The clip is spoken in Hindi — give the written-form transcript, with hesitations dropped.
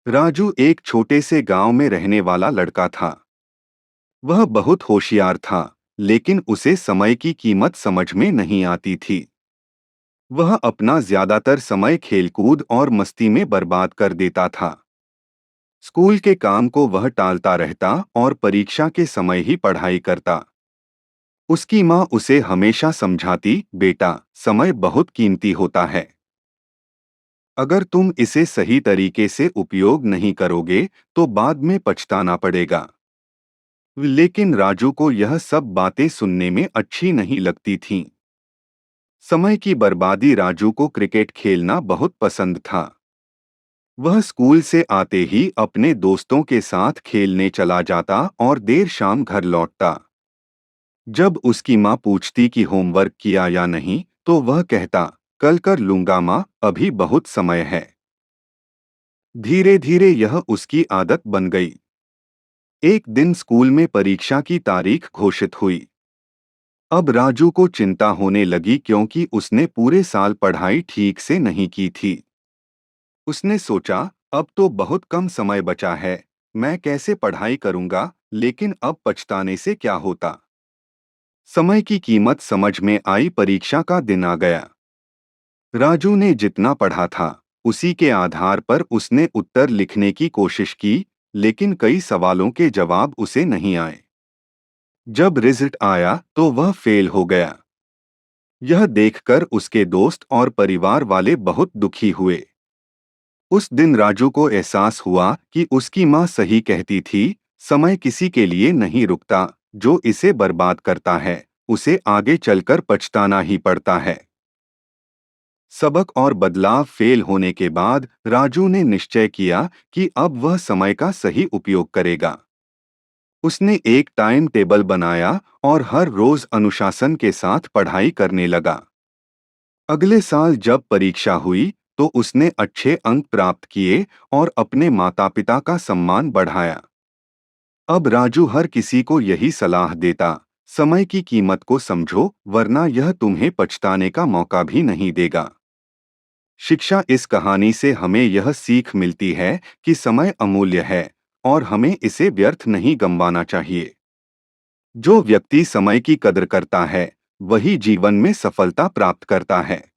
राजू एक छोटे से गांव में रहने वाला लड़का था। वह बहुत होशियार था, लेकिन उसे समय की कीमत समझ में नहीं आती थी। वह अपना ज्यादातर समय खेलकूद और मस्ती में बर्बाद कर देता था। स्कूल के काम को वह टालता रहता और परीक्षा के समय ही पढ़ाई करता। उसकी माँ उसे हमेशा समझाती, बेटा, समय बहुत कीमती होता है। अगर तुम इसे सही तरीके से उपयोग नहीं करोगे, तो बाद में पछताना पड़ेगा। लेकिन राजू को यह सब बातें सुनने में अच्छी नहीं लगती थीं। समय की बर्बादी। राजू को क्रिकेट खेलना बहुत पसंद था। वह स्कूल से आते ही अपने दोस्तों के साथ खेलने चला जाता और देर शाम घर लौटता। जब उसकी माँ पूछती कि होमवर्क किया या नहीं, तो वह कहता, कल कर लूंगा माँ, अभी बहुत समय है। धीरे धीरे यह उसकी आदत बन गई। एक दिन स्कूल में परीक्षा की तारीख घोषित हुई। अब राजू को चिंता होने लगी, क्योंकि उसने पूरे साल पढ़ाई ठीक से नहीं की थी। उसने सोचा, अब तो बहुत कम समय बचा है, मैं कैसे पढ़ाई करूंगा। लेकिन अब पछताने से क्या होता। समय की कीमत समझ में आई। परीक्षा का दिन आ गया। राजू ने जितना पढ़ा था, उसी के आधार पर उसने उत्तर लिखने की कोशिश की, लेकिन कई सवालों के जवाब उसे नहीं आए। जब रिजल्ट आया तो वह फेल हो गया। यह देखकर उसके दोस्त और परिवार वाले बहुत दुखी हुए। उस दिन राजू को एहसास हुआ कि उसकी माँ सही कहती थी, समय किसी के लिए नहीं रुकता। जो इसे बर्बाद करता है, उसे आगे चलकर पछताना ही पड़ता है। सबक और बदलाव। फेल होने के बाद राजू ने निश्चय किया कि अब वह समय का सही उपयोग करेगा। उसने एक टाइम टेबल बनाया और हर रोज अनुशासन के साथ पढ़ाई करने लगा। अगले साल जब परीक्षा हुई, तो उसने अच्छे अंक प्राप्त किए और अपने माता पिता का सम्मान बढ़ाया। अब राजू हर किसी को यही सलाह देता, समय की कीमत को समझो, वरना यह तुम्हें पछताने का मौका भी नहीं देगा। शिक्षा। इस कहानी से हमें यह सीख मिलती है कि समय अमूल्य है और हमें इसे व्यर्थ नहीं गंवाना चाहिए। जो व्यक्ति समय की कदर करता है, वही जीवन में सफलता प्राप्त करता है।